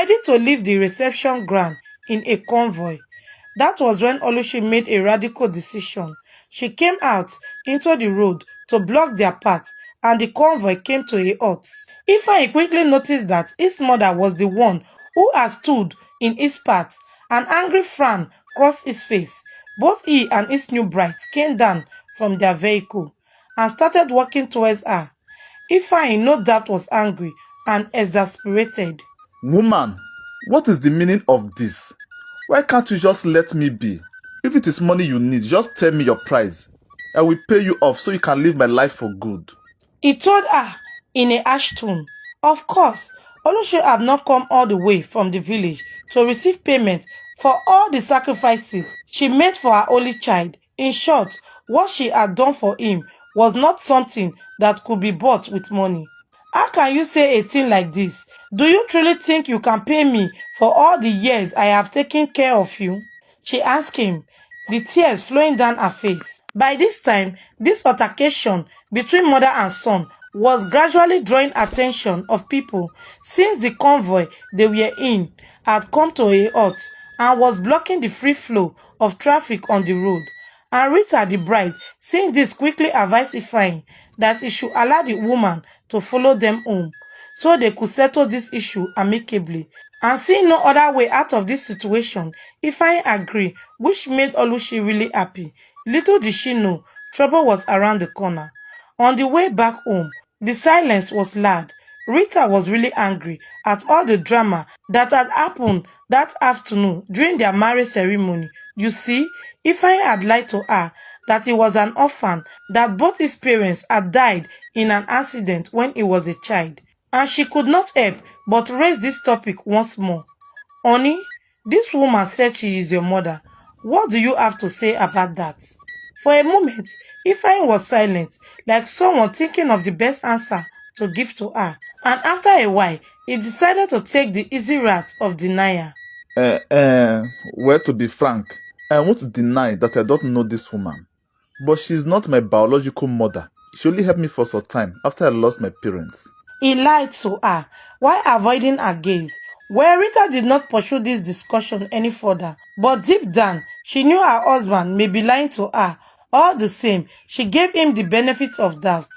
ready to leave the reception ground in a convoy. That was when Oluchi made a radical decision. She came out into the road to block their path, and the convoy came to a halt. Ifeanyi quickly noticed that his mother was the one who had stood in his path. An angry frown crossed his face. Both he and his new bride came down from their vehicle and started walking towards her. Ifeanyi no doubt was angry and exasperated. Woman, what is the meaning of this? Why can't you just let me be? If it is money you need, just tell me your price. I will pay you off so you can live my life for good. He told her in a harsh tone. Of course, Oluchi had not come all the way from the village to receive payment for all the sacrifices she made for her only child. In short, what she had done for him was not something that could be bought with money. How can you say a thing like this? Do you truly think you can pay me for all the years I have taken care of you? She asked him, the tears flowing down her face. By this time, this altercation between mother and son was gradually drawing attention of people, since the convoy they were in had come to a halt and was blocking the free flow of traffic on the road. And Rita, the bride, seeing this, quickly advised Ifeanyi that he should allow the woman to follow them home so they could settle this issue amicably. And seeing no other way out of this situation, Ifeanyi agreed, which made Oluchi really happy. Little did she know, trouble was around the corner. On the way back home, the silence was loud. Rita was really angry at all the drama that had happened that afternoon during their marriage ceremony. You see, Ifeanyi had lied to her that he was an orphan, that both his parents had died in an accident when he was a child. And she could not help but raise this topic once more. Honey, this woman said she is your mother. What do you have to say about that? For a moment, Ifeanyi was silent, like someone thinking of the best answer to give to her. And after a while, he decided to take the easy route of denial. Well, to be frank, I won't deny that I don't know this woman. But she is not my biological mother. She only helped me for some time after I lost my parents. He lied to her while avoiding her gaze. Well, Rita did not pursue this discussion any further, but deep down, she knew her husband may be lying to her. All the same, she gave him the benefit of doubt.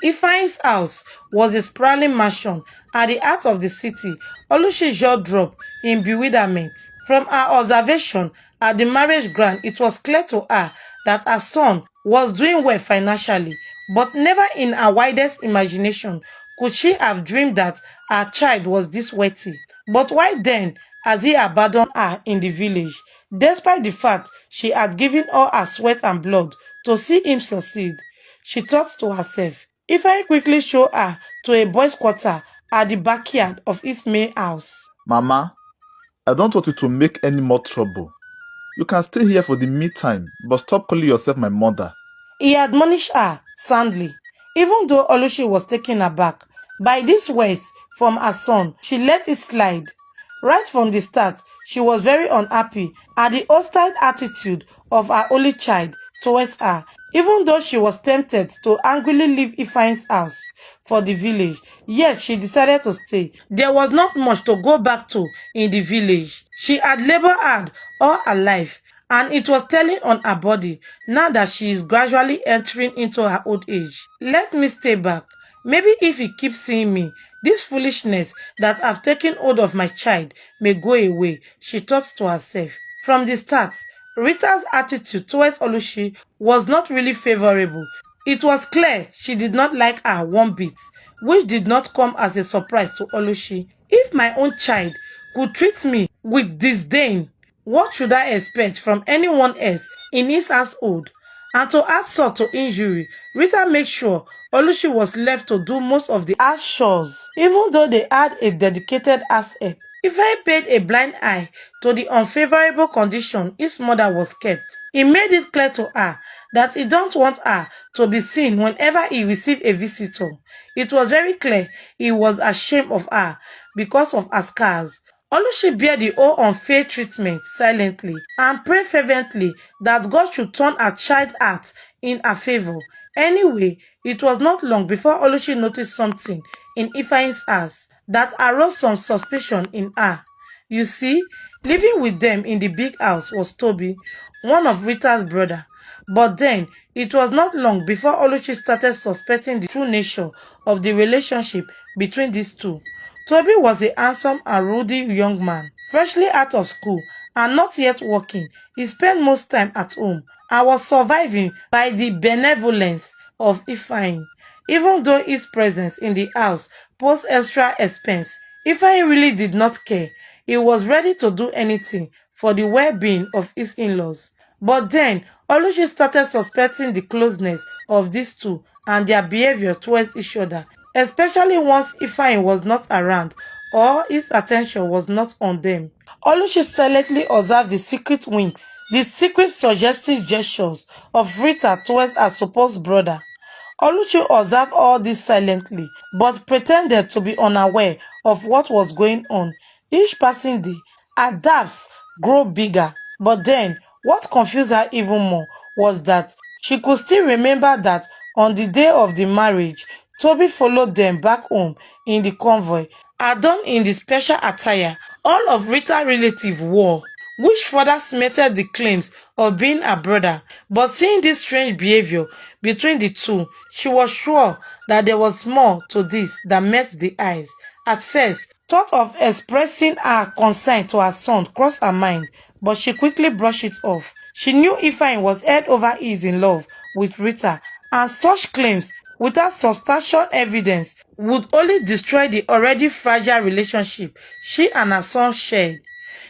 Ifeanyi's house was a sprawling mansion at the heart of the city. Oluchi's jaw dropped in bewilderment. From her observation at the marriage ground, it was clear to her that her son was doing well financially, but never in her widest imagination could she have dreamed that her child was this wealthy. But why then has he abandoned her in the village, despite the fact she had given all her sweat and blood to see him succeed? She thought to herself. Ifeanyi quickly showed her to a boys' quarter at the backyard of his main house. Mama, I don't want you to make any more trouble. You can stay here for the meantime, but stop calling yourself my mother. He admonished her soundly. Even though Oluchi was taken aback by these words from her son, she let it slide. Right from the start, she was very unhappy at the hostile attitude of her only child towards her. Even though she was tempted to angrily leave Ifeanyi's house for the village, yet she decided to stay. There was not much to go back to in the village. She had labored hard all her life, and it was telling on her body now that she is gradually entering into her old age. Let me stay back. Maybe if he keeps seeing me, this foolishness that have taken hold of my child may go away, she thought to herself. From the start, Rita's attitude towards Oluchi was not really favorable. It was clear she did not like her one bit, which did not come as a surprise to Oluchi. If my own child could treat me with disdain, what should I expect from anyone else in his household? And to add salt to injury, Rita made sure Oluchi was left to do most of the house chores, even though they had a dedicated house help. Ifeanyi paid a blind eye to the unfavorable condition his mother was kept. He made it clear to her that he don't want her to be seen whenever he received a visitor. It was very clear he was ashamed of her because of her scars. Oluchi bear the whole unfair treatment silently and prayed fervently that God should turn her child's heart in her favor. Anyway, it was not long before Oluchi noticed something in Ifeanyi's house that aroused some suspicion in her. You see, living with them in the big house was Toby, one of Rita's brother. But then, it was not long before Oluchi started suspecting the true nature of the relationship between these two. Toby was a handsome and ruddy young man, freshly out of school and not yet working. He spent most time at home and was surviving by the benevolence of Ifeanyi. Even though his presence in the house posed extra expense, Ifeanyi really did not care. He was ready to do anything for the well-being of his in-laws. But then, Oluchi started suspecting the closeness of these two and their behavior towards each other, especially once Ifeanyi was not around or his attention was not on them. Oluchi silently observed the secret winks, the secret suggestive gestures of Rita towards her supposed brother. Oluchi observed all this silently, but pretended to be unaware of what was going on. Each passing day, her doubts grew bigger, but then what confused her even more was that she could still remember that on the day of the marriage, Toby followed them back home in the convoy, adorned in the special attire all of Rita's relatives wore, which further cemented the claims of being her brother. But seeing this strange behavior between the two, she was sure that there was more to this that met the eyes. At first, thought of expressing her concern to her son crossed her mind, but she quickly brushed it off. She knew Ifeanyi was head over heels in love with Rita, and such claims, without substantial evidence, would only destroy the already fragile relationship she and her son shared.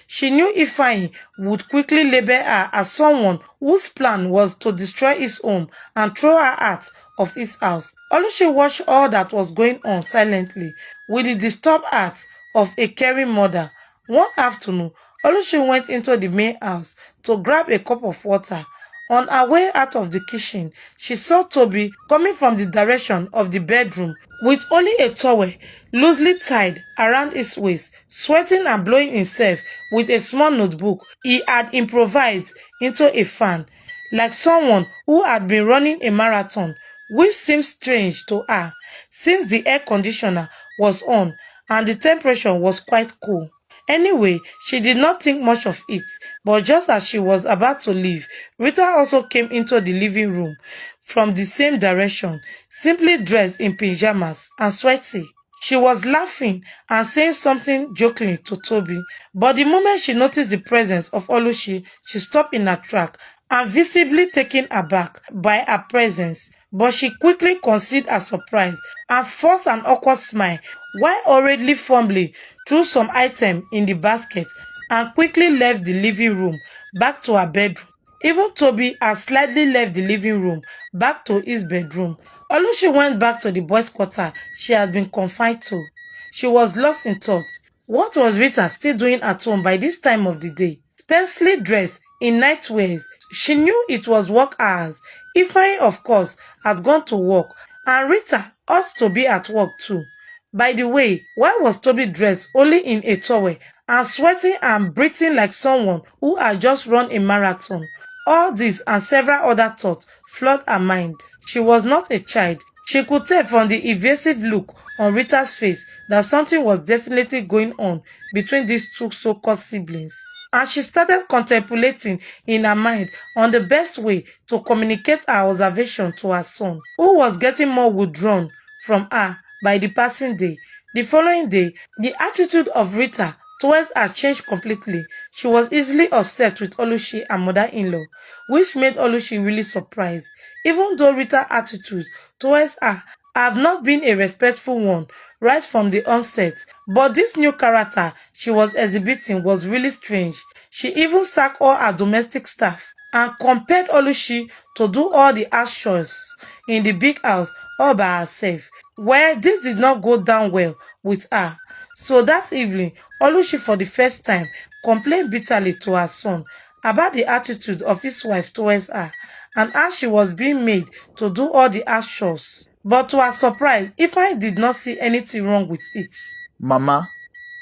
She knew Ifeanyi would quickly label her as someone whose plan was to destroy his home and throw her out of his house. Oluchi watched all that was going on silently, with the disturbed heart of a caring mother. One afternoon, Oluchi went into the main house to grab a cup of water. On her way out of the kitchen, she saw Toby coming from the direction of the bedroom with only a towel loosely tied around his waist, sweating and blowing himself with a small notebook he had improvised into a fan, like someone who had been running a marathon, which seemed strange to her since the air conditioner was on and the temperature was quite cool. Anyway, she did not think much of it, but just as she was about to leave, Rita also came into the living room from the same direction, simply dressed in pajamas and sweaty. She was laughing and saying something jokingly to Toby, but the moment she noticed the presence of Oluchi, she stopped in her track and visibly taken aback by her presence. But she quickly concealed her surprise and forced an awkward smile while hurriedly fumbling through some item in the basket and quickly left the living room back to her bedroom. Even Toby had slightly left the living room back to his bedroom. Oluchi went back to the boys' quarter she had been confined to. She was lost in thought. What was Rita still doing at home by this time of the day? Sparsely dressed in nightwears, she knew it was work hours. Ifeanyi, of course, had gone to work, and Rita ought to be at work too. By the way, why was Toby dressed only in a towel and sweating and breathing like someone who had just run a marathon? All this and several other thoughts flooded her mind. She was not a child. She could tell from the evasive look on Rita's face that something was definitely going on between these two so-called siblings. And she started contemplating in her mind on the best way to communicate her observation to her son, who was getting more withdrawn from her by the passing day. The following day, the attitude of Rita towards her changed completely. She was easily upset with Oluchi and mother-in-law, which made Oluchi really surprised, even though Rita's attitude towards her had not been a respectful one right from the onset. But this new character she was exhibiting was really strange. She even sacked all her domestic staff and compelled Oluchi to do all the house chores in the big house all by herself. Well, this did not go down well with her. So that evening, Oluchi for the first time complained bitterly to her son about the attitude of his wife towards her and how she was being made to do all the house chores. But to her surprise, Ifeanyi did not see anything wrong with it. Mama,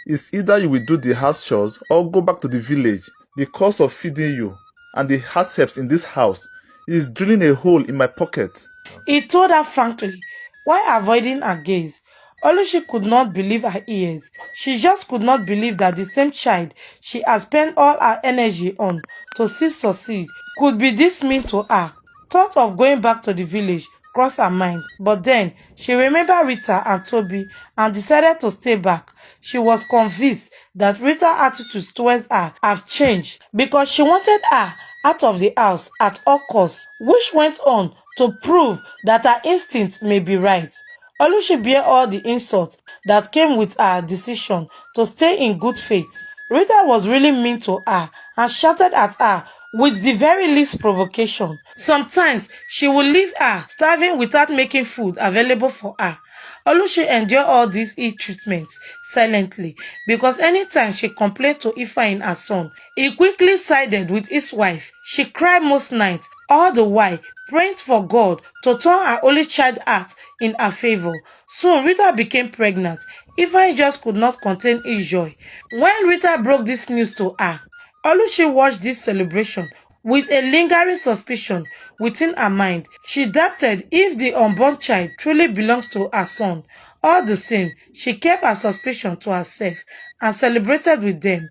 it's either you will do the house chores or go back to the village. The cost of feeding you and the house helps in this house is drilling a hole in my pocket. He told her frankly, while avoiding her gaze. Oluchi could not believe her ears. She just could not believe that the same child she had spent all her energy on to see succeed could be this mean to her. Thought of going back to the village crossed her mind, but then she remembered Rita and Toby and decided to stay back. She was convinced that Rita's attitudes towards her have changed because she wanted her out of the house at all costs, which went on to prove that her instinct may be right. Oluchi bear all the insults that came with her decision to stay in good faith. Rita was really mean to her and shouted at her with the very least provocation. Sometimes she would leave her starving without making food available for her. Oluchi endured all these ill treatments silently because anytime she complained to Ifeanyi, her son, he quickly sided with his wife. She cried most nights, all the while praying for God to turn her only child heart in her favor. Soon Rita became pregnant. Ifeanyi just could not contain his joy. When Rita broke this news to her, Oluchi watched this celebration with a lingering suspicion within her mind. She doubted if the unborn child truly belongs to her son. All the same, she kept her suspicion to herself and celebrated with them.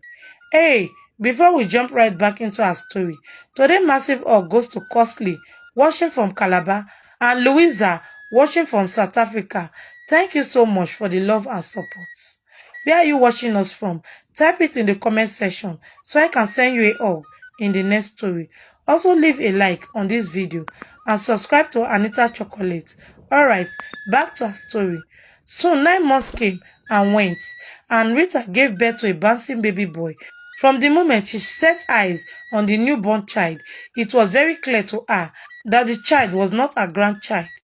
Hey, before we jump right back into our story, today massive hug goes to Costly, watching from Calabar, and Louisa, watching from South Africa. Thank you so much for the love and support. Where are you watching us from? Type it in the comment section so I can send you a hug in the next story. Also leave a like on this video and subscribe to Anita Chocolate. Alright, back to our story. Soon 9 months came and went, and Rita gave birth to a bouncing baby boy. From the moment she set eyes on the newborn child, it was very clear to her that the child was not her grandchild.